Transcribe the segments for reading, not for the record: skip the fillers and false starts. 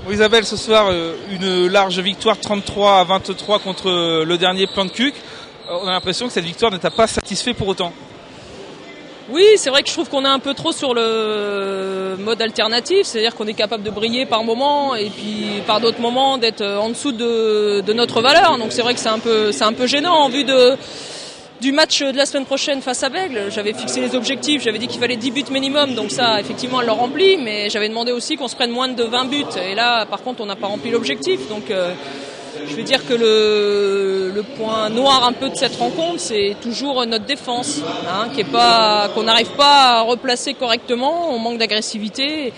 Bon, Isabelle, ce soir, une large victoire 33-23 contre le dernier Plan de Cuques. On a l'impression que cette victoire ne t'a pas satisfait pour autant. Oui, c'est vrai que je trouve qu'on est un peu trop sur le mode alternatif, c'est-à-dire qu'on est capable de briller par moments et puis par d'autres moments d'être en dessous de notre valeur. Donc c'est vrai que c'est un peu gênant en vue du match de la semaine prochaine face à Bègles. J'avais fixé les objectifs, j'avais dit qu'il fallait 10 buts minimum, donc ça effectivement elle l'a rempli, mais j'avais demandé aussi qu'on se prenne moins de 20 buts et là par contre on n'a pas rempli l'objectif. Donc je veux dire que le point noir un peu de cette rencontre, c'est toujours notre défense, qu'on n'arrive pas à replacer correctement, on manque d'agressivité.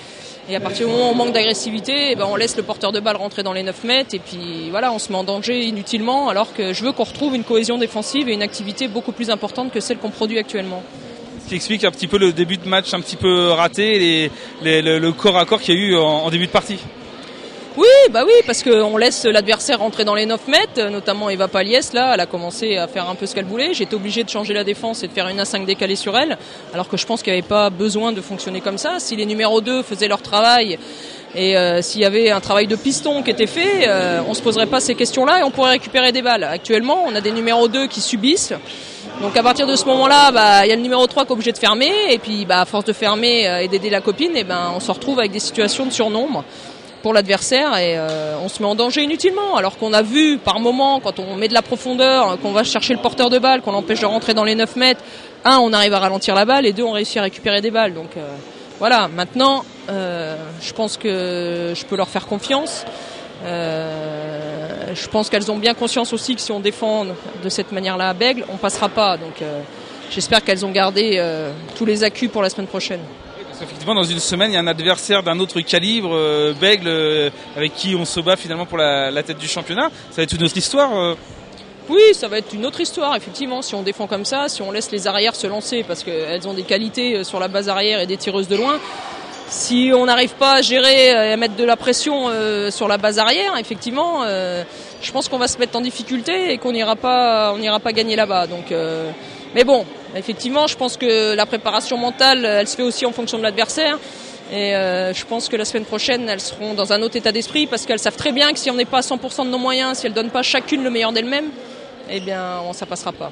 Et à partir du moment où on manque d'agressivité, on laisse le porteur de balle rentrer dans les 9 mètres et puis voilà, on se met en danger inutilement, alors que je veux qu'on retrouve une cohésion défensive et une activité beaucoup plus importante que celle qu'on produit actuellement. Ce qui explique un petit peu le début de match un petit peu raté, le corps à corps qu'il y a eu en début de partie. Oui, parce qu'on laisse l'adversaire rentrer dans les 9 mètres, notamment Eva Paliès, là, elle a commencé à faire un peu ce qu'elle voulait. J'étais obligé de changer la défense et de faire une A5 décalée sur elle, alors que je pense qu'il n'y avait pas besoin de fonctionner comme ça. Si les numéros 2 faisaient leur travail et s'il y avait un travail de piston qui était fait, on se poserait pas ces questions-là et on pourrait récupérer des balles. Actuellement, on a des numéros 2 qui subissent. Donc à partir de ce moment-là, il y a le numéro 3 qui est obligé de fermer et puis à force de fermer et d'aider la copine, on se retrouve avec des situations de surnombre pour l'adversaire et on se met en danger inutilement, alors qu'on a vu par moment, quand on met de la profondeur, qu'on va chercher le porteur de balle, qu'on l'empêche de rentrer dans les 9 mètres, on arrive à ralentir la balle et on réussit à récupérer des balles. Donc voilà, maintenant je pense que je peux leur faire confiance. Je pense qu'elles ont bien conscience aussi que si on défend de cette manière-là à Bègles, on passera pas. Donc j'espère qu'elles ont gardé tous les accus pour la semaine prochaine. Effectivement, dans une semaine, il y a un adversaire d'un autre calibre, Bègles, avec qui on se bat finalement pour la tête du championnat. Ça va être une autre histoire. Oui, ça va être une autre histoire, effectivement, si on défend comme ça, si on laisse les arrières se lancer, parce qu'elles ont des qualités sur la base arrière et des tireuses de loin. Si on n'arrive pas à gérer et à mettre de la pression sur la base arrière, effectivement, je pense qu'on va se mettre en difficulté et qu'on n'ira pas gagner là-bas. Donc, mais bon, effectivement, je pense que la préparation mentale, elle se fait aussi en fonction de l'adversaire. Et je pense que la semaine prochaine, elles seront dans un autre état d'esprit parce qu'elles savent très bien que si on n'est pas à 100% de nos moyens, si elles donnent pas chacune le meilleur d'elles-mêmes, ça passera pas.